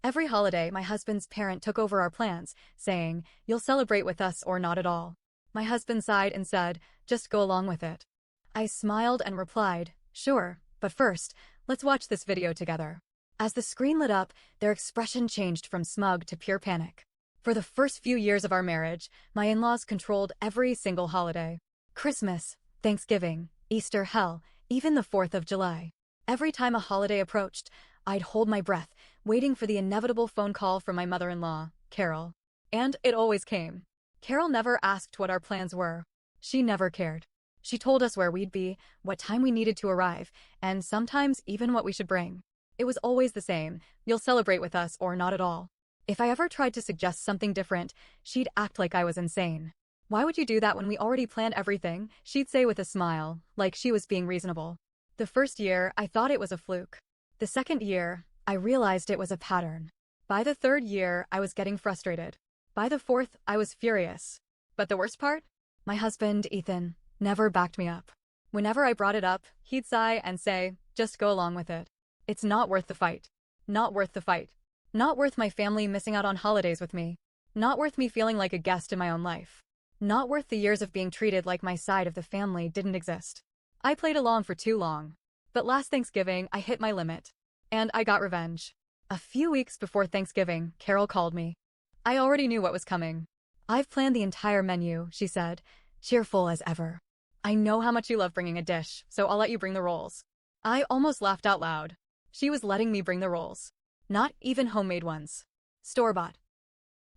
Every holiday, my husband's parent took over our plans, saying, "You'll celebrate with us or not at all." My husband sighed and said, "Just go along with it." I smiled and replied, "Sure, but first, let's watch this video together." As the screen lit up, their expression changed from smug to pure panic. For the first few years of our marriage, my in-laws controlled every single holiday. Christmas, Thanksgiving, Easter, hell, even the 4th of July. Every time a holiday approached, I'd hold my breath, waiting for the inevitable phone call from my mother-in-law, Carol. And it always came. Carol never asked what our plans were. She never cared. She told us where we'd be, what time we needed to arrive, and sometimes even what we should bring. It was always the same: "You'll celebrate with us or not at all." If I ever tried to suggest something different, she'd act like I was insane. "Why would you do that when we already planned everything?" she'd say with a smile, like she was being reasonable. The first year, I thought it was a fluke. The second year, I realized it was a pattern. By the third year, I was getting frustrated. By the fourth, I was furious. But the worst part? My husband, Ethan, never backed me up. Whenever I brought it up, he'd sigh and say, "Just go along with it. It's not worth the fight. Not worth the fight. Not worth my family missing out on holidays with me. Not worth me feeling like a guest in my own life. Not worth the years of being treated like my side of the family didn't exist." I played along for too long. But last Thanksgiving, I hit my limit. And I got revenge. A few weeks before Thanksgiving, Carol called me. I already knew what was coming. "I've planned the entire menu," she said, cheerful as ever. "I know how much you love bringing a dish, so I'll let you bring the rolls." I almost laughed out loud. She was letting me bring the rolls. Not even homemade ones. Store-bought.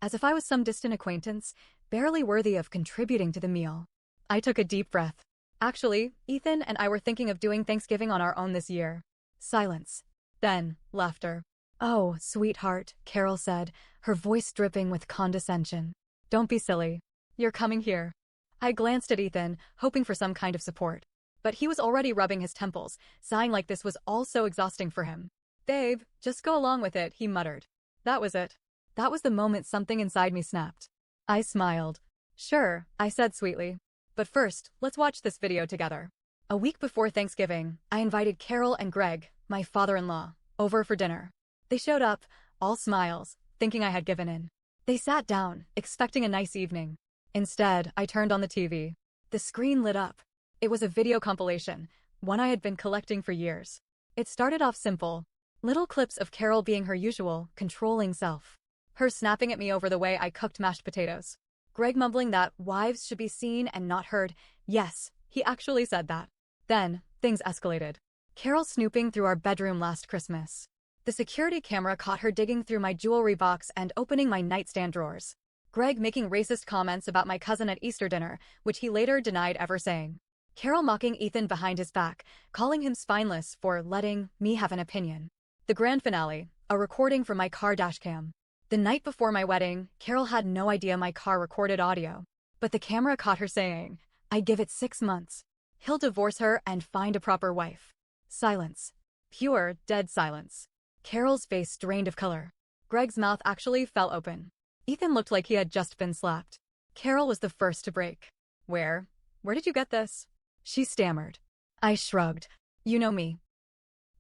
As if I was some distant acquaintance, barely worthy of contributing to the meal. I took a deep breath. "Actually, Ethan and I were thinking of doing Thanksgiving on our own this year." Silence. Then, laughter. "Oh, sweetheart," Carol said, her voice dripping with condescension. "Don't be silly. You're coming here." I glanced at Ethan, hoping for some kind of support. But he was already rubbing his temples, sighing like this was all so exhausting for him. "Babe, just go along with it," he muttered. That was it. That was the moment something inside me snapped. I smiled. "Sure," I said sweetly. "But first, let's watch this video together." A week before Thanksgiving, I invited Carol and Greg, my father-in-law, over for dinner. They showed up, all smiles, thinking I had given in. They sat down, expecting a nice evening. Instead, I turned on the TV. The screen lit up. It was a video compilation, one I had been collecting for years. It started off simple. Little clips of Carol being her usual, controlling self. Her snapping at me over the way I cooked mashed potatoes. Greg mumbling that wives should be seen and not heard. Yes, he actually said that. Then, things escalated. Carol snooping through our bedroom last Christmas. The security camera caught her digging through my jewelry box and opening my nightstand drawers. Greg making racist comments about my cousin at Easter dinner, which he later denied ever saying. Carol mocking Ethan behind his back, calling him spineless for letting me have an opinion. The grand finale, a recording from my car dashcam. The night before my wedding, Carol had no idea my car recorded audio. But the camera caught her saying, "I give it 6 months. He'll divorce her and find a proper wife." Silence. Pure, dead silence. Carol's face drained of color. Greg's mouth actually fell open. Ethan looked like he had just been slapped. Carol was the first to break. Where did you get this?" she stammered. I shrugged. "You know me.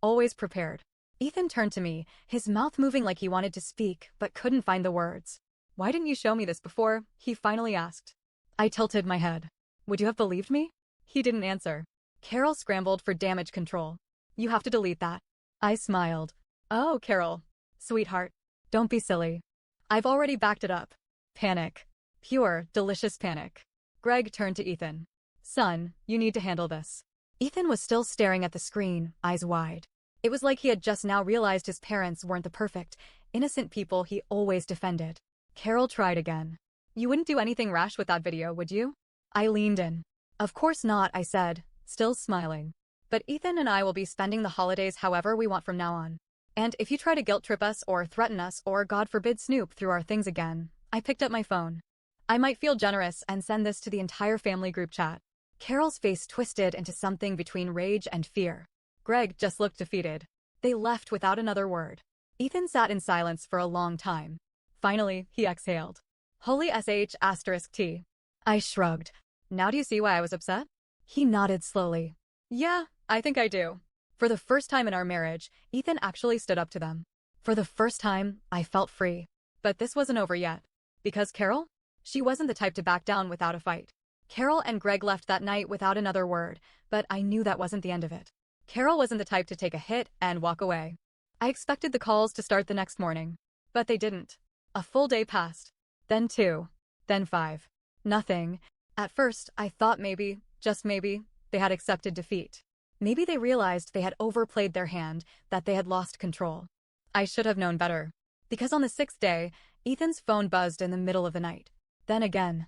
Always prepared." Ethan turned to me, his mouth moving like he wanted to speak, but couldn't find the words. "Why didn't you show me this before?" he finally asked. I tilted my head. "Would you have believed me?" He didn't answer. Carol scrambled for damage control. "You have to delete that." I smiled. "Oh, Carol. Sweetheart. Don't be silly. I've already backed it up." Panic. Pure, delicious panic. Greg turned to Ethan. "Son, you need to handle this." Ethan was still staring at the screen, eyes wide. It was like he had just now realized his parents weren't the perfect, innocent people he always defended. Carol tried again. "You wouldn't do anything rash with that video, would you?" I leaned in. "Of course not," I said, still smiling. "But Ethan and I will be spending the holidays however we want from now on. And if you try to guilt trip us or threaten us or God forbid snoop through our things again," I picked up my phone. "I might feel generous and send this to the entire family group chat." Carol's face twisted into something between rage and fear. Greg just looked defeated. They left without another word. Ethan sat in silence for a long time. Finally, he exhaled. "Holy sh*T. I shrugged. "Now do you see why I was upset?" He nodded slowly. "Yeah, I think I do." For the first time in our marriage, Ethan actually stood up to them. For the first time, I felt free. But this wasn't over yet. Because Carol? She wasn't the type to back down without a fight. Carol and Greg left that night without another word, but I knew that wasn't the end of it. Carol wasn't the type to take a hit and walk away. I expected the calls to start the next morning. But they didn't. A full day passed. Then 2. Then 5. Nothing. At first, I thought maybe, just maybe, they had accepted defeat. Maybe they realized they had overplayed their hand, that they had lost control. I should have known better. Because on the 6th day, Ethan's phone buzzed in the middle of the night. Then again.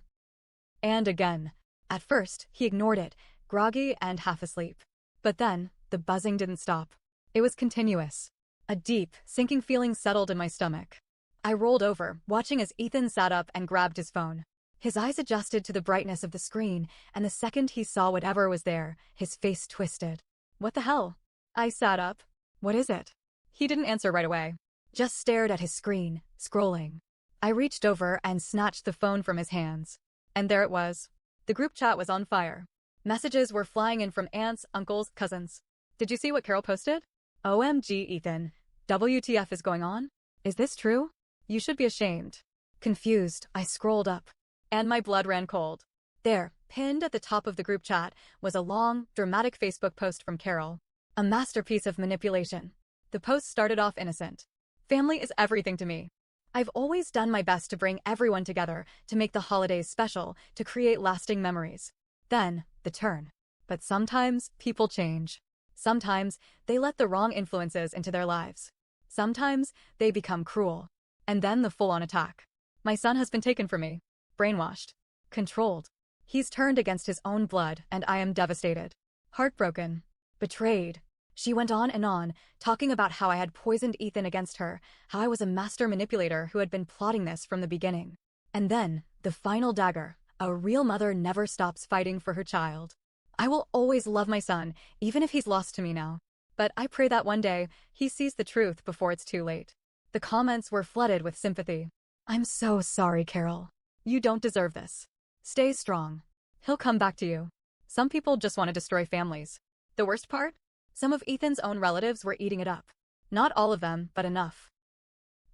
And again. At first, he ignored it, groggy and half asleep. But then, the buzzing didn't stop. It was continuous. A deep, sinking feeling settled in my stomach. I rolled over, watching as Ethan sat up and grabbed his phone. His eyes adjusted to the brightness of the screen, and the second he saw whatever was there, his face twisted. What the hell? I sat up. What is it? He didn't answer right away. Just stared at his screen, scrolling. I reached over and snatched the phone from his hands. And there it was. The group chat was on fire. Messages were flying in from aunts, uncles, cousins. Did you see what Carol posted? OMG, Ethan. WTF is going on? Is this true? You should be ashamed. Confused, I scrolled up. And my blood ran cold. There, pinned at the top of the group chat, was a long, dramatic Facebook post from Carol. A masterpiece of manipulation. The post started off innocent. Family is everything to me. I've always done my best to bring everyone together, to make the holidays special, to create lasting memories. Then, the turn. But sometimes, people change. Sometimes, they let the wrong influences into their lives. Sometimes, they become cruel. And then the full-on attack. My son has been taken from me. Brainwashed. Controlled. He's turned against his own blood, and I am devastated. Heartbroken. Betrayed. She went on, talking about how I had poisoned Ethan against her, how I was a master manipulator who had been plotting this from the beginning. And then, the final dagger. A real mother never stops fighting for her child. I will always love my son, even if he's lost to me now. But I pray that one day, he sees the truth before it's too late. The comments were flooded with sympathy. I'm so sorry, Carol. You don't deserve this. Stay strong. He'll come back to you. Some people just want to destroy families. The worst part? Some of Ethan's own relatives were eating it up. Not all of them, but enough.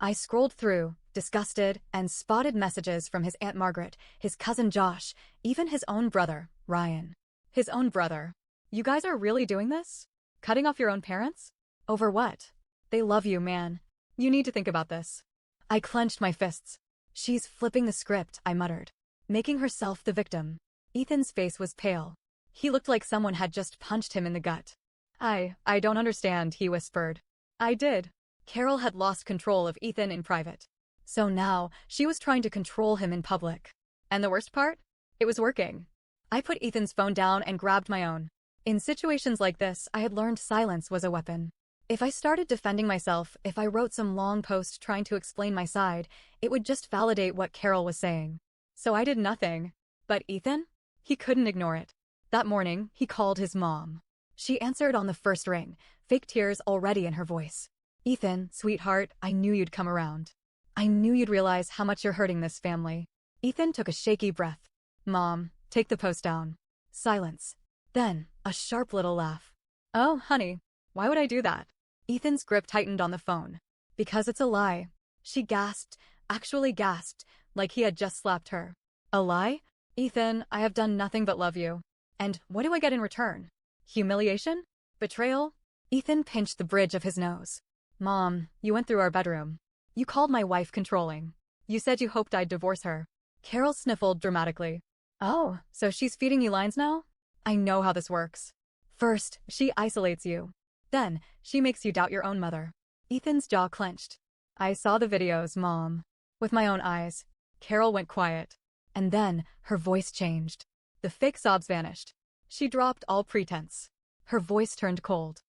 I scrolled through, disgusted, and spotted messages from his Aunt Margaret, his cousin Josh, even his own brother, Ryan. His own brother. You guys are really doing this? Cutting off your own parents? Over what? They love you, man. You need to think about this. I clenched my fists. She's flipping the script, I muttered. Making herself the victim. Ethan's face was pale. He looked like someone had just punched him in the gut. I don't understand, he whispered. I did. Carol had lost control of Ethan in private. So now, she was trying to control him in public. And the worst part? It was working. I put Ethan's phone down and grabbed my own. In situations like this, I had learned silence was a weapon. If I started defending myself, if I wrote some long post trying to explain my side, it would just validate what Carol was saying. So I did nothing. But Ethan? He couldn't ignore it. That morning, he called his mom. She answered on the first ring, fake tears already in her voice. Ethan, sweetheart, I knew you'd come around. I knew you'd realize how much you're hurting this family. Ethan took a shaky breath. Mom, take the post down. Silence. Then, a sharp little laugh. Oh, honey, why would I do that? Ethan's grip tightened on the phone. Because it's a lie. She gasped, actually gasped, like he had just slapped her. A lie? Ethan, I have done nothing but love you. And what do I get in return? Humiliation? Betrayal? Ethan pinched the bridge of his nose. Mom, you went through our bedroom. You called my wife controlling. You said you hoped I'd divorce her. Carol sniffled dramatically. Oh, so she's feeding you lines now? I know how this works. First, she isolates you. Then, she makes you doubt your own mother. Ethan's jaw clenched. I saw the videos, Mom. With my own eyes. Carol went quiet. And then, her voice changed. The fake sobs vanished. She dropped all pretense. Her voice turned cold.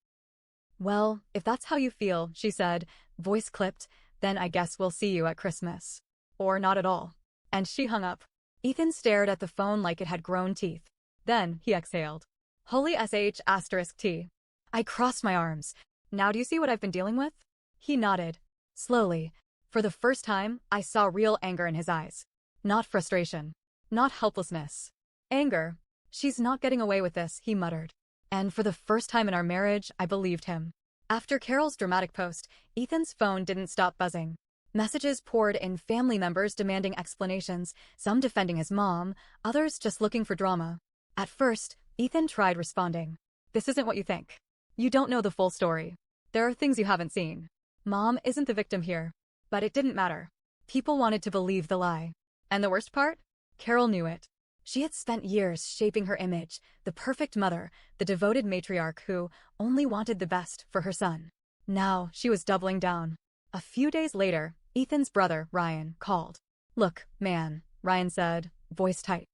Well, if that's how you feel, she said, voice clipped, then I guess we'll see you at Christmas. Or not at all. And she hung up. Ethan stared at the phone like it had grown teeth. Then, he exhaled. Holy sh*T. I crossed my arms. Now do you see what I've been dealing with? He nodded. Slowly. For the first time, I saw real anger in his eyes. Not frustration. Not helplessness. Anger. She's not getting away with this, he muttered. And for the first time in our marriage, I believed him. After Carol's dramatic post, Ethan's phone didn't stop buzzing. Messages poured in, family members demanding explanations, some defending his mom, others just looking for drama. At first, Ethan tried responding. This isn't what you think. You don't know the full story. There are things you haven't seen. Mom isn't the victim here. But it didn't matter. People wanted to believe the lie. And the worst part? Carol knew it. She had spent years shaping her image, the perfect mother, the devoted matriarch who only wanted the best for her son. Now, she was doubling down. A few days later, Ethan's brother, Ryan, called. Look, man, Ryan said, voice tight.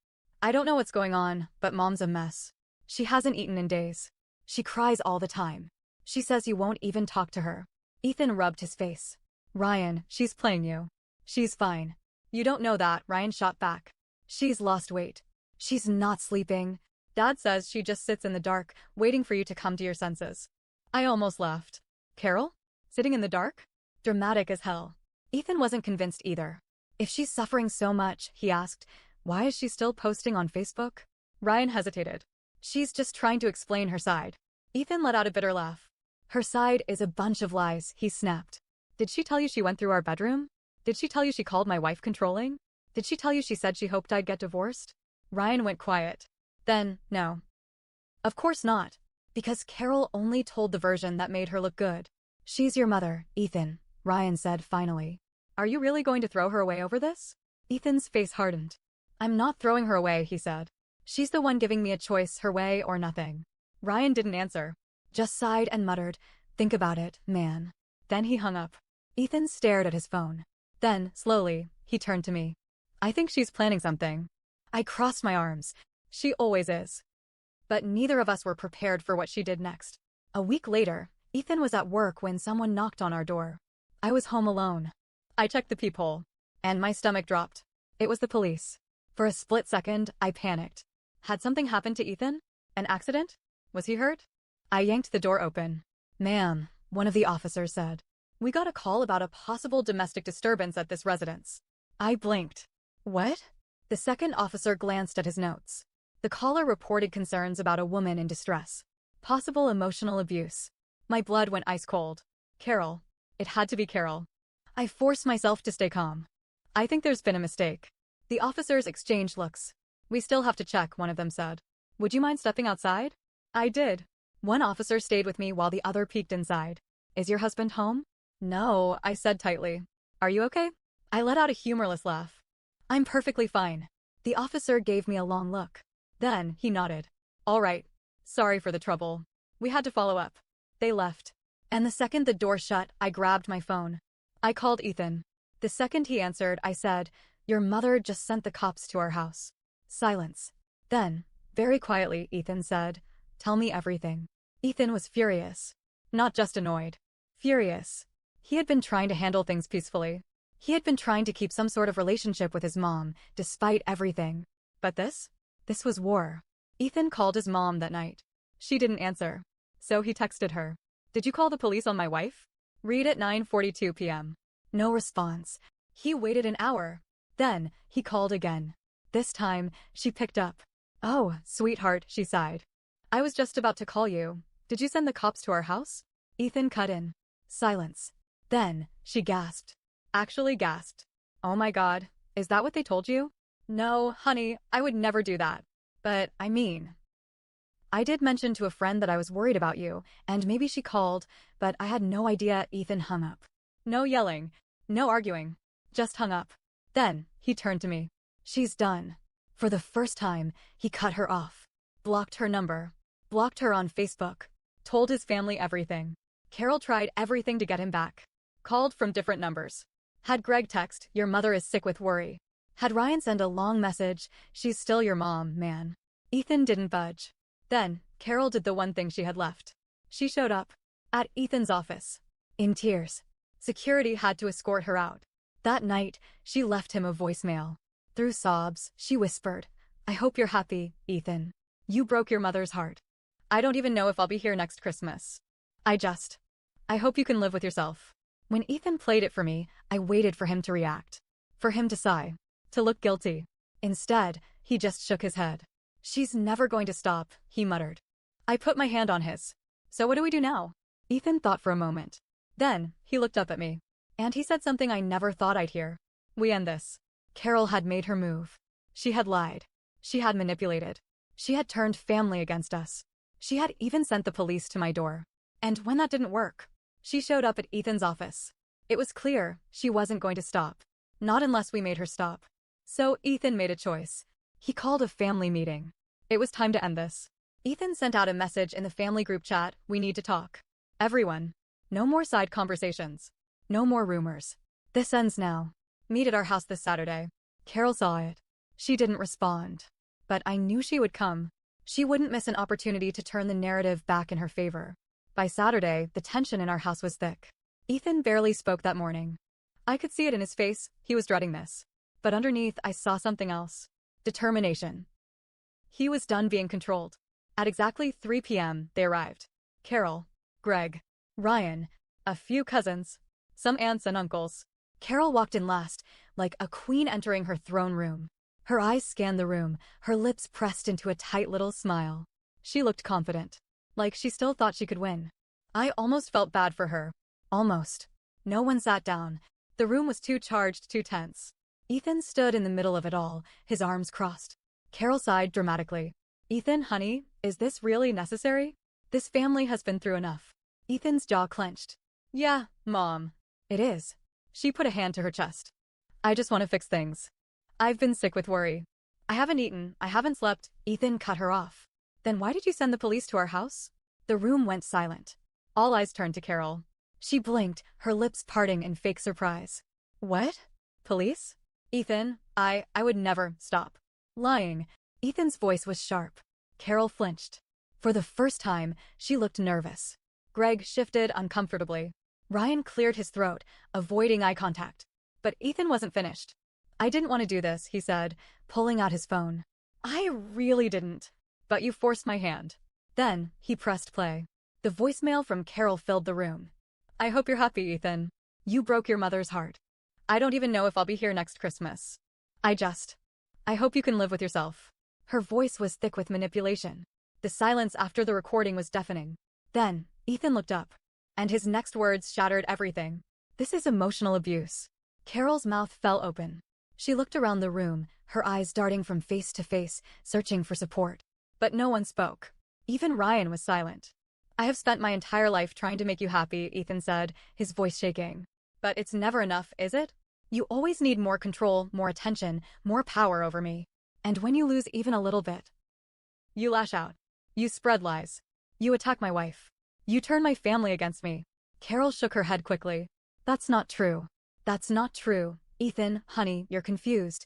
I don't know what's going on, but Mom's a mess. She hasn't eaten in days. She cries all the time. She says you won't even talk to her. Ethan rubbed his face. Ryan, she's playing you. She's fine. You don't know that, Ryan shot back. She's lost weight. She's not sleeping. Dad says she just sits in the dark, waiting for you to come to your senses. I almost laughed. Carol? Sitting in the dark? Dramatic as hell. Ethan wasn't convinced either. If she's suffering so much, he asked, why is she still posting on Facebook? Ryan hesitated. She's just trying to explain her side. Ethan let out a bitter laugh. Her side is a bunch of lies, he snapped. Did she tell you she went through our bedroom? Did she tell you she called my wife controlling? Did she tell you she said she hoped I'd get divorced? Ryan went quiet. Then, no. Of course not. Because Carol only told the version that made her look good. She's your mother, Ethan, Ryan said finally. Are you really going to throw her away over this? Ethan's face hardened. I'm not throwing her away, he said. She's the one giving me a choice, her way or nothing. Ryan didn't answer. Just sighed and muttered, think about it, man. Then he hung up. Ethan stared at his phone. Then, slowly, he turned to me. I think she's planning something. I crossed my arms. She always is. But neither of us were prepared for what she did next. A week later, Ethan was at work when someone knocked on our door. I was home alone. I checked the peephole. And my stomach dropped. It was the police. For a split second, I panicked. Had something happened to Ethan? An accident? Was he hurt? I yanked the door open. Ma'am, one of the officers said. We got a call about a possible domestic disturbance at this residence. I blinked. What? The second officer glanced at his notes. The caller reported concerns about a woman in distress. Possible emotional abuse. My blood went ice cold. Carol. It had to be Carol. I forced myself to stay calm. I think there's been a mistake. The officers exchanged looks. We still have to check, one of them said. Would you mind stepping outside? I did. One officer stayed with me while the other peeked inside. Is your husband home? No, I said tightly. Are you okay? I let out a humorless laugh. I'm perfectly fine. The officer gave me a long look. Then, he nodded. All right. Sorry for the trouble. We had to follow up. They left. And the second the door shut, I grabbed my phone. I called Ethan. The second he answered, I said, your mother just sent the cops to our house. Silence. Then, very quietly, Ethan said, tell me everything. Ethan was furious. Not just annoyed. Furious. He had been trying to handle things peacefully. He had been trying to keep some sort of relationship with his mom, despite everything. But this? This was war. Ethan called his mom that night. She didn't answer. So he texted her. Did you call the police on my wife? Read at 9:42 p.m. No response. He waited an hour. Then, he called again. This time, she picked up. Oh, sweetheart, she sighed. I was just about to call you. Did you send the cops to our house? Ethan cut in. Silence. Then, she gasped. Actually gasped. Oh my God, is that what they told you? No, honey, I would never do that. But, I mean, I did mention to a friend that I was worried about you, and maybe she called, but I had no idea. Ethan hung up. No yelling. No arguing. Just hung up. Then, he turned to me. She's done. For the first time, he cut her off. Blocked her number. Blocked her on Facebook. Told his family everything. Carol tried everything to get him back. Called from different numbers. Had Greg text, your mother is sick with worry. Had Ryan send a long message, she's still your mom, man. Ethan didn't budge. Then, Carol did the one thing she had left. She showed up. At Ethan's office. In tears. Security had to escort her out. That night, she left him a voicemail. Through sobs, she whispered, I hope you're happy, Ethan. You broke your mother's heart. I don't even know if I'll be here next Christmas. I hope you can live with yourself. When Ethan played it for me, I waited for him to react. For him to sigh. To look guilty. Instead, he just shook his head. She's never going to stop, he muttered. I put my hand on his. So what do we do now? Ethan thought for a moment. Then, he looked up at me. And he said something I never thought I'd hear. We end this. Carol had made her move. She had lied. She had manipulated. She had turned family against us. She had even sent the police to my door. And when that didn't work, she showed up at Ethan's office. It was clear she wasn't going to stop. Not unless we made her stop. So Ethan made a choice. He called a family meeting. It was time to end this. Ethan sent out a message in the family group chat, "We need to talk. Everyone. No more side conversations. No more rumors. This ends now. Meet at our house this Saturday." Carol saw it. She didn't respond. But I knew she would come. She wouldn't miss an opportunity to turn the narrative back in her favor. By Saturday, the tension in our house was thick. Ethan barely spoke that morning. I could see it in his face, he was dreading this. But underneath, I saw something else. Determination. He was done being controlled. At exactly 3 p.m., they arrived. Carol, Greg, Ryan, a few cousins, some aunts and uncles. Carol walked in last, like a queen entering her throne room. Her eyes scanned the room, her lips pressed into a tight little smile. She looked confident, like she still thought she could win. I almost felt bad for her. Almost. No one sat down. The room was too charged, too tense. Ethan stood in the middle of it all, his arms crossed. Carol sighed dramatically. "Ethan, honey, is this really necessary? This family has been through enough." Ethan's jaw clenched. "Yeah, Mom. It is." She put a hand to her chest. "I just want to fix things. I've been sick with worry. I haven't eaten, I haven't slept." Ethan cut her off. "Then why did you send the police to our house?" The room went silent. All eyes turned to Carol. She blinked, her lips parting in fake surprise. "What? Police?" "Ethan, I would never stop lying." Ethan's voice was sharp. Carol flinched. For the first time, she looked nervous. Greg shifted uncomfortably. Ryan cleared his throat, avoiding eye contact. But Ethan wasn't finished. "I didn't want to do this," he said, pulling out his phone. "I really didn't. But you forced my hand." Then, he pressed play. The voicemail from Carol filled the room. "I hope you're happy, Ethan. You broke your mother's heart. I don't even know if I'll be here next Christmas. I hope you can live with yourself." Her voice was thick with manipulation. The silence after the recording was deafening. Then, Ethan looked up. And his next words shattered everything. "This is emotional abuse." Carol's mouth fell open. She looked around the room, her eyes darting from face to face, searching for support. But no one spoke. Even Ryan was silent. "I have spent my entire life trying to make you happy," Ethan said, his voice shaking. "But it's never enough, is it? You always need more control, more attention, more power over me. And when you lose even a little bit, you lash out. You spread lies. You attack my wife. You turn my family against me." Carol shook her head quickly. "That's not true. That's not true. Ethan, honey, you're confused.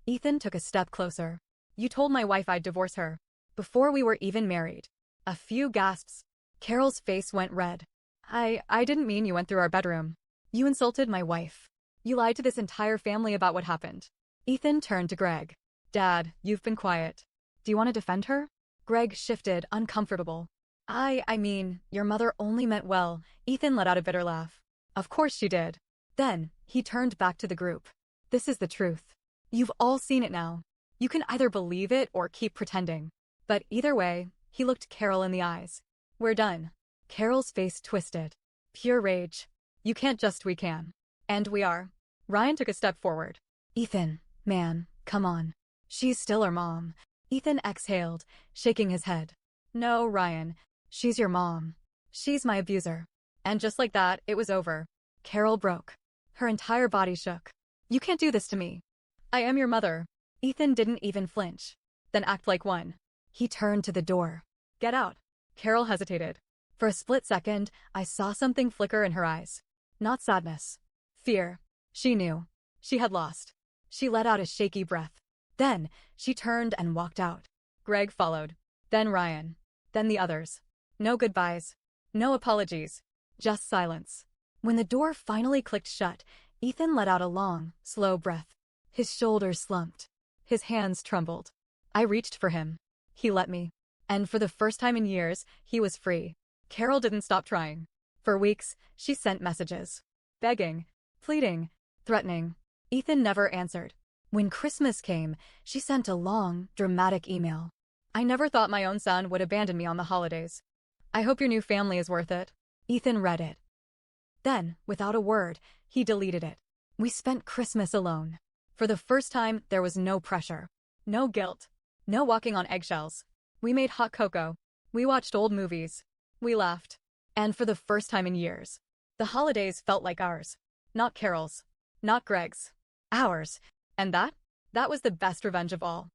Ethan took a step closer. "You told my wife I'd divorce her. Before we were even married." A few gasps. Carol's face went red. I didn't mean you went through our bedroom. You insulted my wife. You lied to this entire family about what happened." Ethan turned to Greg. "Dad, you've been quiet. Do you want to defend her?" Greg shifted, uncomfortable. I mean, your mother only meant well." Ethan let out a bitter laugh. "Of course she did." Then, he turned back to the group. "This is the truth. You've all seen it now. You can either believe it or keep pretending. But either way," he looked Carol in the eyes. "We're done." Carol's face twisted. Pure rage. "You can't just we can." "And we are." Ryan took a step forward. "Ethan, man, come on. She's still our mom." Ethan exhaled, shaking his head. "No, Ryan. She's your mom. She's my abuser." And just like that, it was over. Carol broke. Her entire body shook. "You can't do this to me. I am your mother." Ethan didn't even flinch. "Then act like one." He turned to the door. "Get out." Carol hesitated. For a split second, I saw something flicker in her eyes. Not sadness. Fear. She knew. She had lost. She let out a shaky breath. Then, she turned and walked out. Greg followed. Then Ryan. Then the others. No goodbyes. No apologies. Just silence. When the door finally clicked shut, Ethan let out a long, slow breath. His shoulders slumped. His hands trembled. I reached for him. He let me. And for the first time in years, he was free. Carol didn't stop trying. For weeks, she sent messages. Begging, pleading, threatening. Ethan never answered. When Christmas came, she sent a long, dramatic email. "I never thought my own son would abandon me on the holidays. I hope your new family is worth it. Ethan read it. Then, without a word, he deleted it. We spent Christmas alone. For the first time, there was no pressure. No guilt. No walking on eggshells. We made hot cocoa. We watched old movies. We laughed. And for the first time in years, the holidays felt like ours. Not Carol's. Not Greg's. Ours. And that was the best revenge of all.